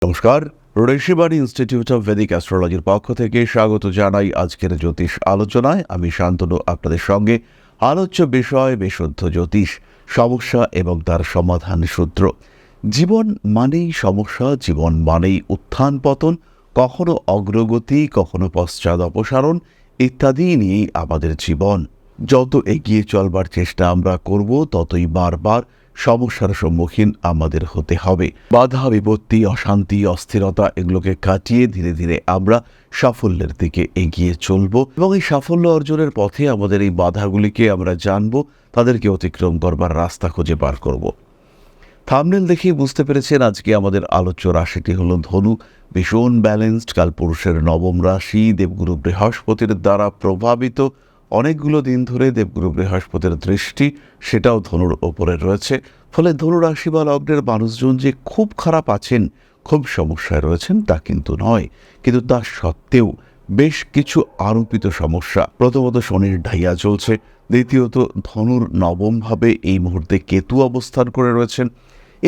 নমস্কার, Rishibani institute of Vedic অ্যাস্ট্রোলজির পক্ষ থেকে স্বাগত জানাই আজকের জ্যোতিষ আলোচনায়। আমি শান্তনু আপনাদের সঙ্গে। আলোচ্য বিষয় বিশুদ্ধ জ্যোতিষ, সমস্যা এবং তার সমাধান সূত্র। জীবন মানেই সমস্যা, জীবন মানেই উত্থান পতন, কখনো অগ্রগতি, কখনো পশ্চাৎ অপসারণ ইত্যাদি নিয়েই আমাদের জীবন। যত এগিয়ে চলবার চেষ্টা আমরা করব, ততই বারবার সমস্যার সম্মুখীন আমাদের হতে হবে। বাধা বিপত্তি, অশান্তি, অস্থিরতা এগুলোকে কাটিয়ে ধীরে ধীরে আমরা সাফল্যের দিকে এগিয়ে চলব এবং এই সাফল্য অর্জনের পথে আমাদের এই বাধাগুলিকে আমরা জানব, তাদেরকে অতিক্রম করবার রাস্তা খুঁজে বার করব। থাম্বনেল দেখেই বুঝতে পেরেছেন আজকে আমাদের আলোচ্য রাশিটি হলো ধনু। ভীষণ ব্যালেন্সড, কালপুরুষের নবম রাশি, দেবগুরু বৃহস্পতির দ্বারা প্রভাবিত। অনেকগুলো দিন ধরে দেবগুরু বৃহস্পতির দৃষ্টি সেটাও ধনুর ওপরে রয়েছে। ফলে ধনু রাশি বা লগ্নের মানুষজন যে খুব খারাপ আছেন, খুব সমস্যায় রয়েছেন তা কিন্তু নয়, কিন্তু তা সত্ত্বেও বেশ কিছু আরোপিত সমস্যা। প্রথমত শনির ঢাইয়া চলছে, দ্বিতীয়ত ধনুর নবমভাবে এই মুহূর্তে কেতু অবস্থান করে রয়েছেন।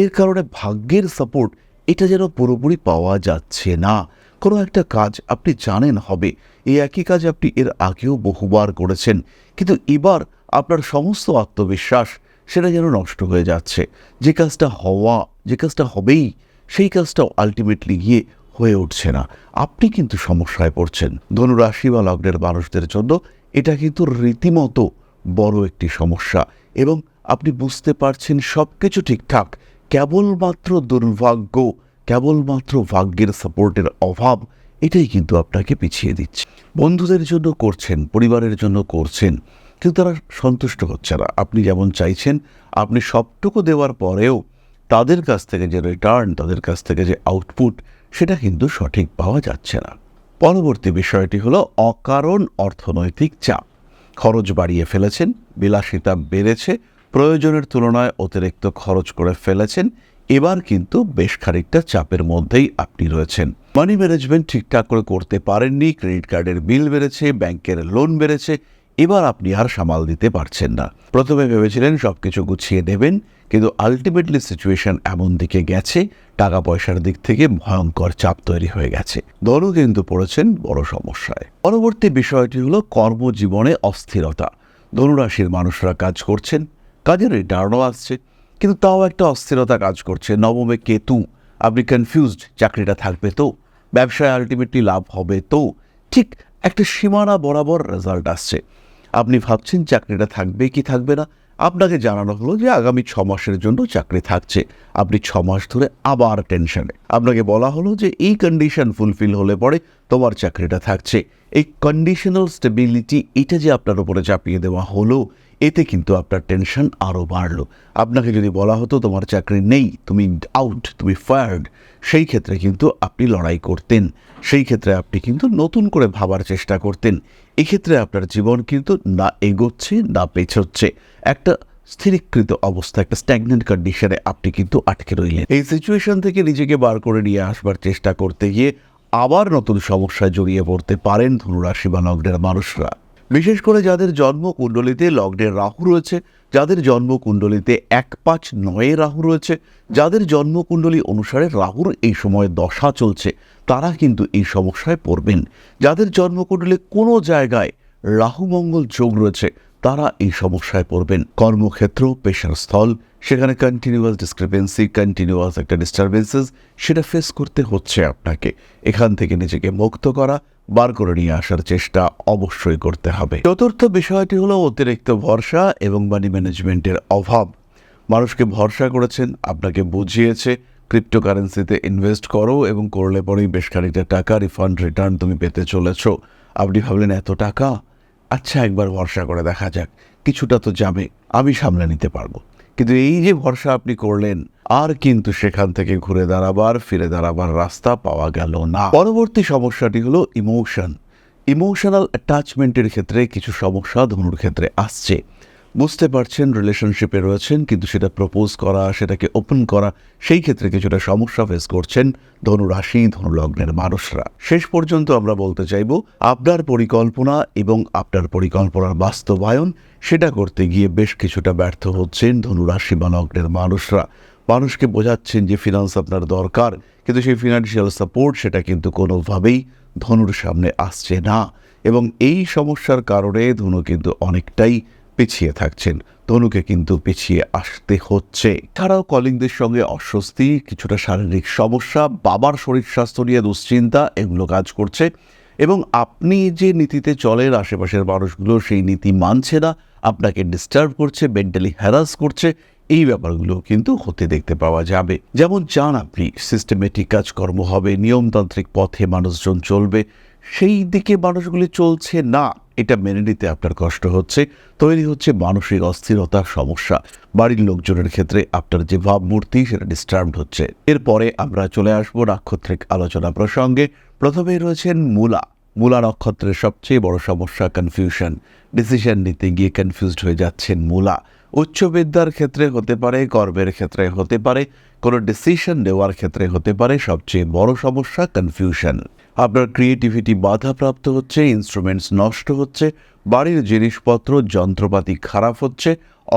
এর কারণে ভাগ্যের সাপোর্ট এটা যেন পুরোপুরি পাওয়া যাচ্ছে না। কোনো একটা কাজ আপনি জানেন হবে, এই একই কাজ আপনি এর আগেও বহুবার করেছেন, কিন্তু এবার আপনার সমস্ত আত্মবিশ্বাস সেটা যেন নষ্ট হয়ে যাচ্ছে। যে কাজটা যে কাজটা হবেই, সেই কাজটাও আলটিমেটলি গিয়ে হয়ে উঠছে না। আপনি কিন্তু সমস্যায় পড়ছেন। ধনুরাশি বা লগ্নের মানুষদের জন্য এটা কিন্তু রীতিমতো বড় একটি সমস্যা এবং আপনি বুঝতে পারছেন সব কিছু ঠিকঠাক, কেবলমাত্র দুর্ভাগ্য, কেবলমাত্র ভাগ্যের সাপোর্টের অভাব এটাই কিন্তু আপনাকে পিছিয়ে দিচ্ছে। বন্ধুদের জন্য করছেন, পরিবারের জন্য করছেন, কিন্তু তারা সন্তুষ্ট হচ্ছে না। আপনি যেমন চাইছেন, আপনি সবটুকু দেওয়ার পরেও তাদের কাছ থেকে যে রিটার্ন, তাদের কাছ থেকে যে আউটপুট, সেটা কিন্তু সঠিক পাওয়া যাচ্ছে না। পরবর্তী বিষয়টি হলো অকারণ অর্থনৈতিক চাপ। খরচ বাড়িয়ে ফেলেছেন, বিলাসিতা বেড়েছে, প্রয়োজনের তুলনায় অতিরিক্ত খরচ করে ফেলেছেন। এবার কিন্তু বেশ খানিকটা চাপের মধ্যেই আপনি রয়েছেন। মানি ম্যানেজমেন্ট ঠিকঠাক করে করতে পারেননি, ক্রেডিট কার্ডের বিল বেড়েছে, ব্যাংকের লোন বেড়েছে, এবার আপনি আর সামাল দিতে পারছেন না। প্রথমে ভেবেছিলেন সবকিছু গুছিয়ে নেবেন, কিন্তু আলটিমেটলি সিচুয়েশন এমন দিকে গেছে, টাকা পয়সার দিক থেকে ভয়ঙ্কর চাপ তৈরি হয়ে গেছে। ধনু কিন্তু পড়েছেন বড় সমস্যায়। পরবর্তী বিষয়টি হলো কর্মজীবনে অস্থিরতা। ধনুরাশির মানুষরা কাজ করছেন, কাজের রিটার্নও আসছে, কিন্তু তাও একটা অস্থিরতা কাজ করছে। নবমে কেতু, আপনি কনফিউজড, চাকরিটা থাকবে তো, ব্যবসায় আলটিমেটলি লাভ হবে তো, ঠিক একটা সীমানা বরাবর রেজাল্ট আসছে। আপনি ভাবছেন চাকরিটা থাকবে কি থাকবে না, আপনাকে জানানো হলো যে আগামী 6 মাসের জন্য চাকরি থাকছে। আপনি 6 মাস ধরে আবার টেনশনে। আপনাকে বলা হলো যে এই কন্ডিশন ফুলফিল হলে পরে তোমার চাকরিটা থাকছে। এই কন্ডিশনাল স্টেবিলিটি এটা যে আপনার উপরে চাপিয়ে দেওয়া হলো, এতে কিন্তু আপনার টেনশন আরও বাড়লো। আপনাকে যদি বলা হতো তোমার চাকরি নেই, তুমি আউট, তুমি ফায়ার্ড, সেই ক্ষেত্রে কিন্তু আপনি লড়াই করতেন, সেই ক্ষেত্রে আপনি কিন্তু নতুন করে ভাবার চেষ্টা করতেন। এক্ষেত্রে আপনার জীবন কিন্তু না এগোচ্ছে না পেছোচ্ছে, একটা স্থিরীকৃত অবস্থা, একটা স্ট্যাগনেন্ট কন্ডিশনে আপনি কিন্তু আটকে রইলেন। এই সিচুয়েশন থেকে নিজেকে বার করে নিয়ে আসবার চেষ্টা করতে গিয়ে আবার নতুন সমস্যায় জড়িয়ে পড়তে পারেন ধনুরাশি বা লগ্নের মানুষরা। বিশেষ করে যাদের জন্মকুণ্ডলিতে লগ্নের রাহু রয়েছে, যাদের জন্মকুণ্ডলিতে 1-5-9 রাহু রয়েছে, যাদের জন্মকুণ্ডলী অনুসারে রাহুর এই সময় দশা চলছে, তারা কিন্তু এই সমস্যায় পড়বেন। যাদের জন্মকুণ্ডলে কোনো জায়গায় রাহু মঙ্গল যোগ রয়েছে, তারা এই সমস্যায় পড়বেন। কর্মক্ষেত্র, পেশার স্থল, সেখানে কন্টিনিউয়াস ডিসক্রিপেন্সি, কন্টিনিউয়াস একটা ডিস্টারবেন্সেস, সেটা ফেস করতে হচ্ছে আপনাকে। এখান থেকে নিজেকে মুক্ত করা, বার করে নিয়ে আসার চেষ্টা অবশ্যই করতে হবে। চতুর্থ বিষয়টি হলো অতিরিক্ত ভরসা এবং মানি ম্যানেজমেন্টের অভাব। মানুষকে ভরসা করেছেন, আপনাকে বুঝিয়েছে ক্রিপ্টোকারেন্সিতে ইনভেস্ট করো এবং করলে পরেই বেশ খানিকটা টাকা রিটার্ন তুমি পেতে চলেছ। আপনি ভাবলেন এত টাকা, আচ্ছা একবার ভরসা করে দেখা যাক, কিছুটা তো যাবে, আমি সামলে নিতে পারবো। কিন্তু এই যে ভরসা আপনি করলেন, আর কিন্তু সেখান থেকে ফিরে দাঁড়াবার রাস্তা পাওয়া গেল না। পরবর্তী সমস্যাটি হলো ইমোশনাল অ্যাটাচমেন্টের ক্ষেত্রে কিছু সমস্যা ধনুর ক্ষেত্রে আসছে। বুঝতে পারছেন রিলেশনশিপে রয়েছেন, কিন্তু সেটা প্রপোজ করা, সেটাকে ওপেন করা, সেই ক্ষেত্রে কিছুটা সমস্যা ফেস করছেন ধনুরাশি, ধনুলগ্নের মানুষরা। শেষ পর্যন্ত আমরা বলতে চাইব, আপনার পরিকল্পনা এবং আপনার পরিকল্পনার বাস্তবায়ন সেটা করতে গিয়ে বেশ কিছুটা ব্যর্থ হচ্ছেন ধনুরাশি বা লগ্নের মানুষরা। মানুষকে বোঝাচ্ছেন যে ফিনান্স আপনার দরকার, কিন্তু সেই ফিনান্সিয়াল সাপোর্ট সেটা কিন্তু কোনোভাবেই ধনুর সামনে আসছে না, এবং এই সমস্যার কারণে ধনু কিন্তু অনেকটাই পিছিয়ে থাকছেন। ধনুকে কিন্তু পিছিয়ে আসতে হচ্ছে। এছাড়াও কলিগদের সঙ্গে অস্বস্তি, কিছুটা শারীরিক সমস্যা, বাবার শরীর স্বাস্থ্য নিয়ে দুশ্চিন্তা, এগুলো কাজ করছে। এবং আপনি যে নীতিতে চলেন, আশেপাশের মানুষগুলো সেই নীতি মানছে না, আপনাকে ডিস্টার্ব করছে, মেন্টালি হ্যারাস করছে, এই ব্যাপারগুলো কিন্তু হতে দেখতে পাওয়া যাবে। যেমন চান আপনি সিস্টেমেটিক কাজকর্ম হবে, নিয়মতান্ত্রিক পথে মানুষজন চলবে, সেই দিকে মানুষগুলি চলছে না, এটা মেনে নিতে আপনার কষ্ট হচ্ছে, তৈরি হচ্ছে মানসিক অস্থিরতার সমস্যা। বাড়ির লোকজনের ক্ষেত্রে আপনার যে ভাবমূর্তি সেটা ডিস্টার্বড হচ্ছে। এরপরে আমরা চলে আসবো নাক্ষত্রিক আলোচনা প্রসঙ্গে। প্রথমেই রয়েছেন মূলা। মূলা নক্ষত্রের সবচেয়ে বড় সমস্যা কনফিউশন। ডিসিশন নিতে গিয়ে কনফিউজড হয়ে যাচ্ছেন মূলা। উচ্চ বিদ্যার ক্ষেত্রে হতে পারে, কর্মের ক্ষেত্রে হতে পারে, কোনো ডিসিশন নেওয়ার ক্ষেত্রে হতে পারে, সবচেয়ে বড় সমস্যা কনফিউশন। আপনার ক্রিয়েটিভিটি বাধাপ্রাপ্ত হচ্ছে, ইনস্ট্রুমেন্টস নষ্ট হচ্ছে, বাড়ির জিনিসপত্র যন্ত্রপাতি খারাপ হচ্ছে,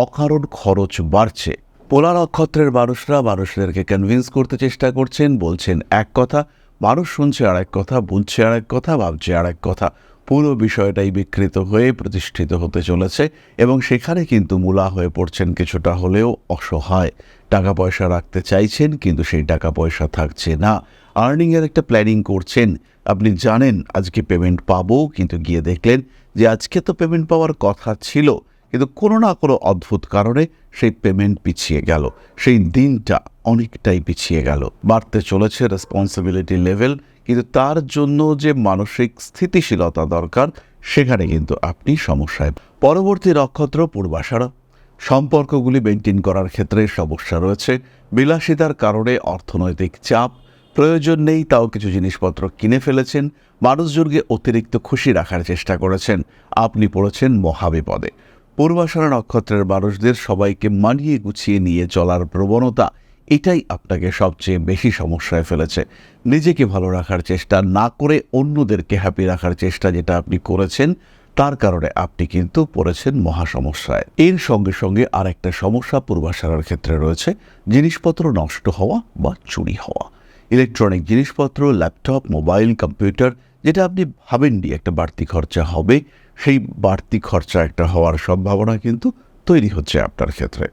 অকারণ খরচ বাড়ছে। পোলা নক্ষত্রের মানুষরা মানুষদেরকে কনভিন্স করতে চেষ্টা করছেন, বলছেন এক কথা, মানুষ শুনছে আরেক কথা, বুঝছে আরেক কথা, ভাবছে আরেক কথা। পুরো বিষয়টাই বিকৃত হয়ে প্রতিষ্ঠিত হতে চলেছে, এবং সেখানে কিন্তু মূলা হয়ে পড়ছেন কিছুটা হলেও অসহায়। টাকা পয়সা রাখতে চাইছেন, কিন্তু সেই টাকা পয়সা থাকছে না। আর্নিংয়ের একটা প্ল্যানিং করছেন, আপনি জানেন আজকে পেমেন্ট পাবো, কিন্তু গিয়ে দেখলেন যে আজকে তো পেমেন্ট পাওয়ার কথা ছিল, কিন্তু কোনো না কোনো অদ্ভুত কারণে সেই পেমেন্ট পিছিয়ে গেল, সেই দিনটা অনেকটাই পিছিয়ে গেল। বাড়তে চলেছে রেসপন্সিবিলিটি লেভেল, কিন্তু তার জন্য যে মানসিক স্থিতিশীলতা দরকার, সেখানে কিন্তু আপনি সমস্যায়। পরবর্তী নক্ষত্র পূর্বাষাঢ়া। সম্পর্কগুলি মেনটেন করার ক্ষেত্রে সমস্যা রয়েছে। বিলাসিতার কারণে অর্থনৈতিক চাপ, প্রয়োজন নেই তাও কিছু জিনিসপত্র কিনে ফেলেছেন, মানুষজনকে অতিরিক্ত খুশি রাখার চেষ্টা করেছেন, আপনি পড়েছেন মহাবিপদে। পূর্বাষাঢ়া নক্ষত্রের মানুষদের সবাইকে মানিয়ে গুছিয়ে নিয়ে চলার প্রবণতা, এটাই আপনাকে সবচেয়ে বেশি সমস্যায় ফেলেছে। নিজেকে ভালো রাখার চেষ্টা না করে অন্যদেরকে হ্যাপি রাখার চেষ্টা যেটা আপনি করেছেন, তার কারণে আপনি কিন্তু পড়েছেন মহা সমস্যায়। এর সঙ্গে সঙ্গে আরেকটা সমস্যা পূর্বাষাঢ়ার ক্ষেত্রে রয়েছে, জিনিসপত্র নষ্ট হওয়া বা চুরি হওয়া। ইলেকট্রনিক জিনিসপত্র, ল্যাপটপ, মোবাইল, কম্পিউটার, যেটা আপনি ভাবেননি একটা বাড়তি খরচা হবে, সেই বাড়তি খরচা একটা হওয়ার সম্ভাবনা কিন্তু তৈরি হচ্ছে আপনার ক্ষেত্রে।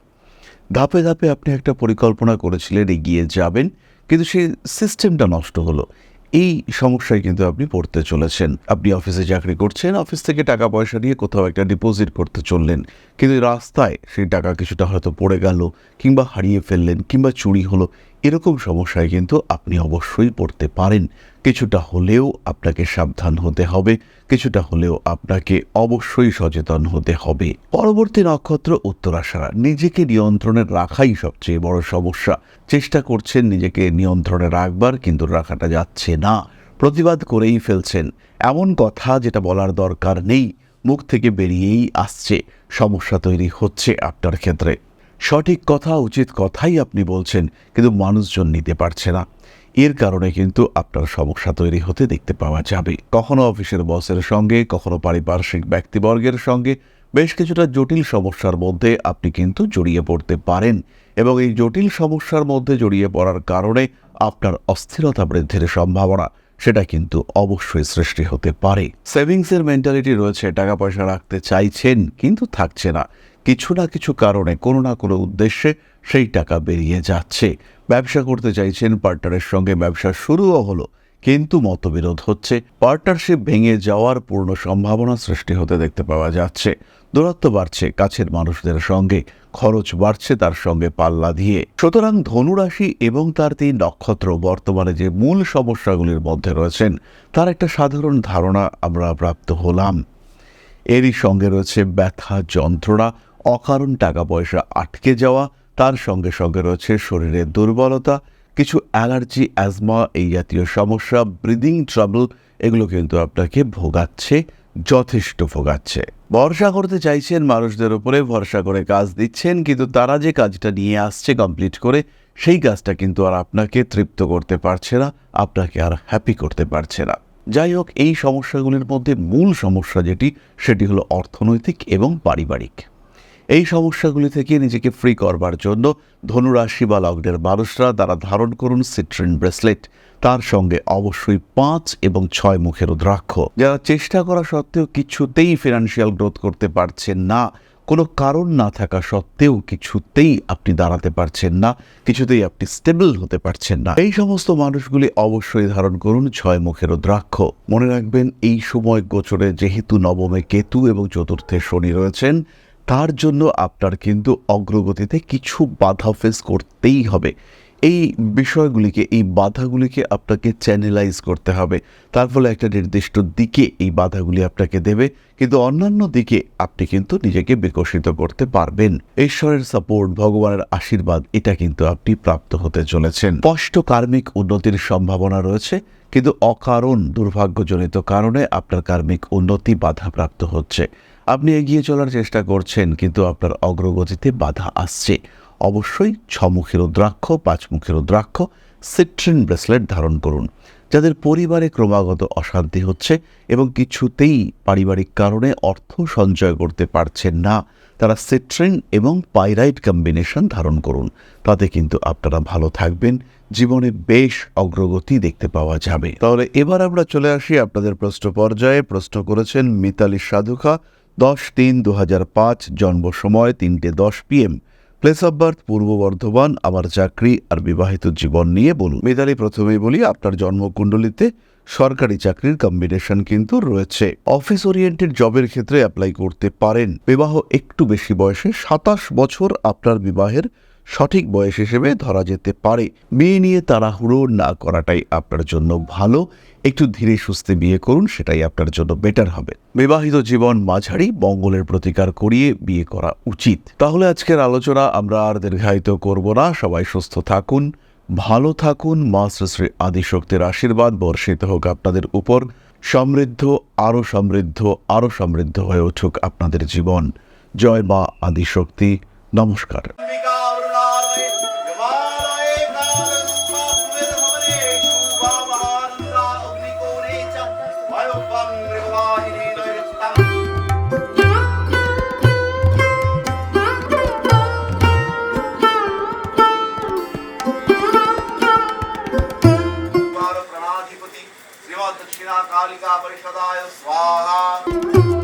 ধাপে ধাপে আপনি একটা পরিকল্পনা করেছিলেন এগিয়ে যাবেন, কিন্তু সেই সিস্টেমটা নষ্ট হলো। এই সমস্যায় কিন্তু আপনি পড়তে চলেছেন। আপনি অফিসে চাকরি করছেন, অফিস থেকে টাকা পয়সা নিয়ে কোথাও একটা ডিপোজিট করতে চললেন, কিন্তু রাস্তায় সেই টাকা কিছুটা হয়তো পড়ে গেল, কিংবা হারিয়ে ফেললেন, কিংবা চুরি হলো। এরকম সমস্যায় কিন্তু আপনি অবশ্যই পড়তে পারেন। কিছুটা হলেও আপনাকে সাবধান হতে হবে, কিছুটা হলেও আপনাকে অবশ্যই সচেতন হতে হবে। পরবর্তী নক্ষত্র উত্তরাষাঢ়া। নিজেকে নিয়ন্ত্রণে রাখাই সবচেয়ে বড় সমস্যা। চেষ্টা করছেন নিজেকে নিয়ন্ত্রণে রাখবার, কিন্তু রাখাটা যাচ্ছে না, প্রতিবাদ করেই ফেলছেন। এমন কথা যেটা বলার দরকার নেই, মুখ থেকে বেরিয়েই আসছে, সমস্যা তৈরি হচ্ছে আপনার ক্ষেত্রে। সঠিক কথা, উচিত কথাই আপনি বলছেন, কিন্তু মানুষজন নিতে পারছে না। এর কারণে কিন্তু আপনার সমস্যা তৈরি হতে দেখতে পাওয়া যাবে। কখনো অফিসের বসের সঙ্গে, কখনো পারিপার্শ্বিক ব্যক্তিবর্গের সঙ্গে বেশ কিছুটা জটিল সমস্যার মধ্যে আপনি কিন্তু জড়িয়ে পড়তে পারেন, এবং এই জটিল সমস্যার মধ্যে জড়িয়ে পড়ার কারণে আপনার অস্থিরতা বৃদ্ধির সম্ভাবনা, সেটা কিন্তু অবশ্যই সৃষ্টি হতে পারে। সেভিংসের মেন্টালিটি রয়েছে, টাকা পয়সা রাখতে চাইছেন কিন্তু থাকছে না, কিছু না কিছু কারণে কোনো না কোনো উদ্দেশ্যে সেই টাকা বেরিয়ে যাচ্ছে। ব্যবসা করতে চাইছেন, পার্টনারের সঙ্গে ব্যবসা শুরুও হলো, কিন্তু মতবিরোধ হচ্ছে, পার্টনারশিপ ভেঙে যাওয়ার পূর্ণ সম্ভাবনা সৃষ্টি হতে দেখতে পাওয়া যাচ্ছে। দূরত্ব বাড়ছে কাছের মানুষদের সঙ্গে, খরচ বাড়ছে তার সঙ্গে পাল্লা দিয়ে। সুতরাং ধনুরাশি এবং তার 3 নক্ষত্র বর্তমানে যে মূল সমস্যাগুলির মধ্যে রয়েছেন, তার একটা সাধারণ ধারণা আমরা প্রাপ্ত হলাম। এরই সঙ্গে রয়েছে ব্যথা, যন্ত্রণা, অকারণ টাকা পয়সা আটকে যাওয়া, তার সঙ্গে সঙ্গে রয়েছে শরীরের দুর্বলতা, কিছু অ্যালার্জি, অ্যাজমা, এই জাতীয় সমস্যা, ব্রিদিং ট্রাবল, এগুলো কিন্তু আপনাকে ভোগাচ্ছে, যথেষ্ট ভোগাচ্ছে। ভরসা করতে চাইছেন মানুষদের উপরে, ভরসা করে কাজ দিচ্ছেন, কিন্তু তারা যে কাজটা নিয়ে আসছে কমপ্লিট করে, সেই কাজটা কিন্তু আর আপনাকে তৃপ্ত করতে পারছে না, আপনাকে আর হ্যাপি করতে পারছে না। যাই হোক, এই সমস্যাগুলির মধ্যে মূল সমস্যা যেটি, সেটি হলো অর্থনৈতিক এবং পারিবারিক। এই সমস্যাগুলি থেকে নিজেকে ফ্রি করবার জন্য ধনুরাশি বা লগ্নের মানুষরা দ্বারা ধারণ করুন সিট্রিন ব্রেসলেট, তার সঙ্গে অবশ্যই 5 এবং 6 মুখের রুদ্রাক্ষ। যারা চেষ্টা করা সত্ত্বেও কিছুতেই ফিনান্সিয়াল গ্রোথ করতে পারছেন না, কোনো কারণ না থাকা সত্ত্বেও কিছুতেই আপনি দাঁড়াতে পারছেন না, কিছুতেই আপনি স্টেবল হতে পারছেন না, এই সমস্ত মানুষগুলি অবশ্যই ধারণ করুন 6 মুখের রুদ্রাক্ষ। মনে রাখবেন, এই সময় গোচরে যেহেতু নবমে কেতু এবং চতুর্থে শনি রয়েছেন, তার জন্য আপনার কিন্তু অগ্রগতিতে কিছু বাধা ফেস করতেই হবে। এই বিষয়গুলিকে, এই বাধাগুলিকে আপনাকে চ্যানেলাইজ করতে হবে। তার ফলে একটা নির্দিষ্ট দিকে এই বাধাগুলি আপনাকে দেবে, কিন্তু অন্যান্য দিকে আপনি কিন্তু নিজেকে বিকশিত করতে পারবেন। ঈশ্বরের সাপোর্ট, ভগবানের আশীর্বাদ, এটা কিন্তু আপনি প্রাপ্ত হতে চলেছেন। স্পষ্ট কার্মিক উন্নতির সম্ভাবনা রয়েছে, কিন্তু অকারণ দুর্ভাগ্যজনিত কারণে আপনার কার্মিক উন্নতি বাধাপ্রাপ্ত হচ্ছে। আপনি এগিয়ে চলার চেষ্টা করছেন, কিন্তু আপনার অগ্রগতিতে বাধা আসছে। অবশ্যই 6 মুখের রুদ্রাক্ষ, 5 মুখের রুদ্রাক্ষ, সিট্রিন ব্রেসলেট ধারণ করুন। যাদের পরিবারে ক্রমাগত অশান্তি হচ্ছে এবং কিছুতেই পারিবারিক কারণে অর্থ সঞ্চয় করতে পারছেন না, তারা সিট্রিন এবং পাইরাইট কম্বিনেশন ধারণ করুন। তাতে কিন্তু আপনারা ভালো থাকবেন, জীবনে বেশ অগ্রগতি দেখতে পাওয়া যাবে। তাহলে এবার আমরা চলে আসি আপনাদের প্রশ্ন পর্যায়ে। প্রশ্ন করেছেন মিতালি সাধুখা, 10-3-2005, জন্ম সময় 3:10 PM, প্লেস অফ বার্থ পূর্ব বর্ধমান, আমার চাকরি আর বিবাহিত জীবন নিয়ে বলুন। মিতালি, প্রথমেই বলি, আপনার জন্মকুণ্ডলিতে সরকারি চাকরির কম্বিনেশন কিন্তু রয়েছে। অফিস ওরিয়েন্টেড জবের ক্ষেত্রে অ্যাপ্লাই করতে পারেন। বিবাহ একটু বেশি বয়সে, 27 বছর আপনার বিবাহের সঠিক বয়স হিসেবে ধরা যেতে পারে। বিয়ে নিয়ে তাড়াহুড়ো না করাটাই আপনার জন্য ভালো। একটু ধীরে সুস্থে বিয়ে করুন, সেটাই আপনার জন্য বেটার হবে। বিবাহিত জীবন মাঝারি, মঙ্গলের প্রতিকার করিয়ে বিয়ে করা উচিত। তাহলে আজকের আলোচনা আমরা আর দীর্ঘায়িত করব না। সবাই সুস্থ থাকুন, ভালো থাকুন। মা শ্রী শ্রী আদিশক্তির আশীর্বাদ বর্ষিত হোক আপনাদের উপর। সমৃদ্ধ, আরো সমৃদ্ধ, আরো সমৃদ্ধ হয়ে উঠুক আপনাদের জীবন। জয় মা আদিশক্তি। নমস্কার। दक्षिणा कालिका परिषदाय स्वाहा।